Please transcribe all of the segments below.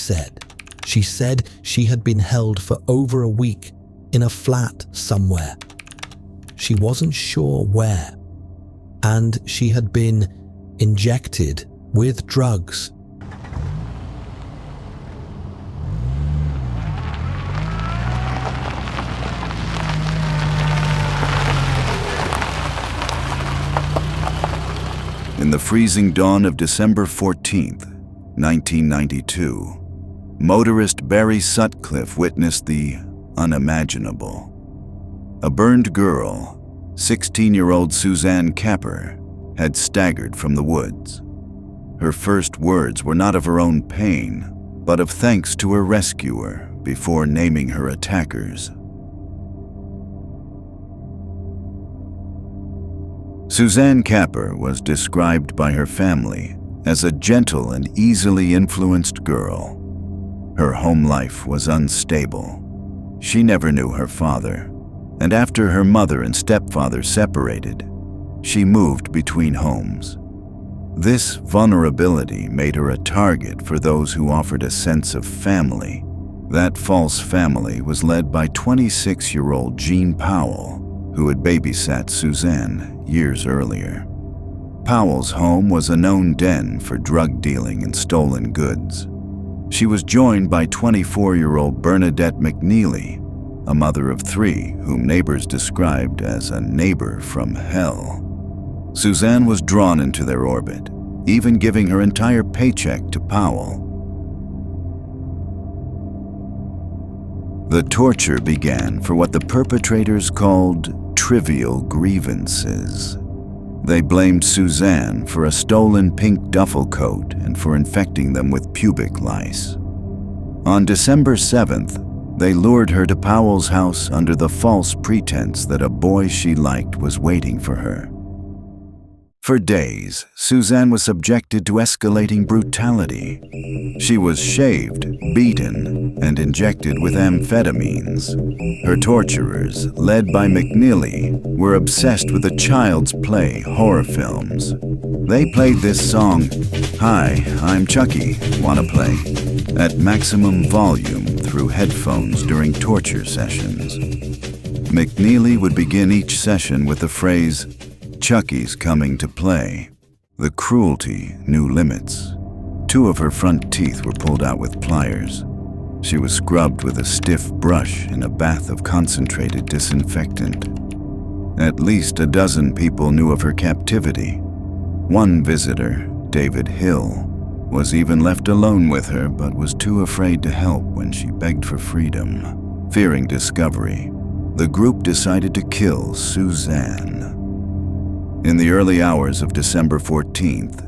said. She said she had been held for over a week in a flat somewhere. She wasn't sure where, and she had been injected with drugs. In the freezing dawn of December 14th, 1992, motorist Barry Sutcliffe witnessed the unimaginable. A burned girl, 16-year-old Suzanne Capper, had staggered from the woods. Her first words were not of her own pain, but of thanks to her rescuer before naming her attackers. Suzanne Capper was described by her family as a gentle and easily influenced girl. Her home life was unstable. She never knew her father, and after her mother and stepfather separated, she moved between homes. This vulnerability made her a target for those who offered a sense of family. That false family was led by 26-year-old Jean Powell, who had babysat Suzanne years earlier. Powell's home was a known den for drug dealing and stolen goods. She was joined by 24-year-old Bernadette McNeely, a mother of 3 whom neighbors described as a neighbor from hell. Suzanne was drawn into their orbit, even giving her entire paycheck to Powell. The torture began for what the perpetrators called trivial grievances. They blamed Suzanne for a stolen pink duffel coat and for infecting them with pubic lice. On December 7th, they lured her to Powell's house under the false pretense that a boy she liked was waiting for her. For days, Suzanne was subjected to escalating brutality. She was shaved, beaten, and injected with amphetamines. Her torturers, led by McNeely, were obsessed with the child's play horror films. They played this song, "Hi, I'm Chucky, Wanna Play?" at maximum volume through headphones during torture sessions. McNeely would begin each session with the phrase, "Chucky's coming to play." The cruelty knew limits. 2 of her front teeth were pulled out with pliers. She was scrubbed with a stiff brush in a bath of concentrated disinfectant. At least a dozen people knew of her captivity. One visitor, David Hill, was even left alone with her but was too afraid to help when she begged for freedom. Fearing discovery, the group decided to kill Suzanne. In the early hours of December 14th,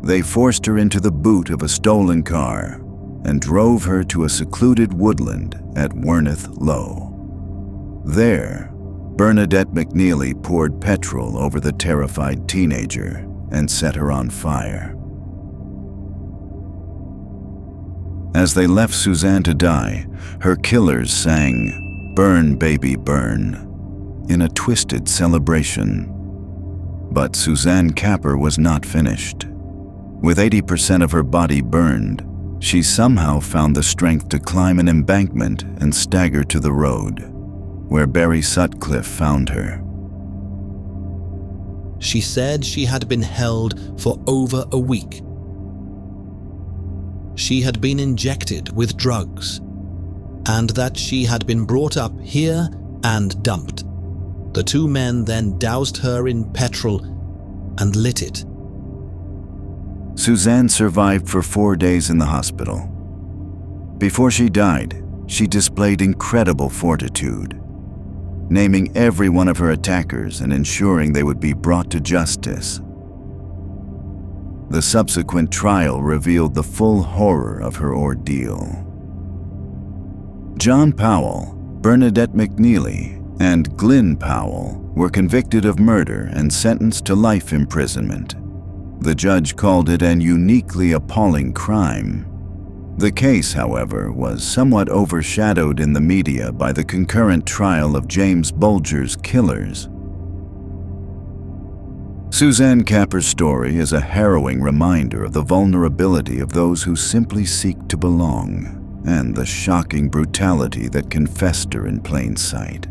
they forced her into the boot of a stolen car and drove her to a secluded woodland at Werneth Low. There, Bernadette McNeely poured petrol over the terrified teenager and set her on fire. As they left Suzanne to die, her killers sang, "Burn, baby, burn," in a twisted celebration. But Suzanne Capper was not finished. With 80% of her body burned, she somehow found the strength to climb an embankment and stagger to the road, where Barry Sutcliffe found her. She said she had been held for over a week. She had been injected with drugs, and that she had been brought up here and dumped. The 2 men then doused her in petrol and lit it. Suzanne survived for 4 days in the hospital. Before she died, she displayed incredible fortitude, naming every one of her attackers and ensuring they would be brought to justice. The subsequent trial revealed the full horror of her ordeal. John Powell, Bernadette McNeely, and Glyn Powell were convicted of murder and sentenced to life imprisonment. The judge called it an uniquely appalling crime. The case, however, was somewhat overshadowed in the media by the concurrent trial of James Bulger's killers. Suzanne Capper's story is a harrowing reminder of the vulnerability of those who simply seek to belong, and the shocking brutality that can fester in plain sight.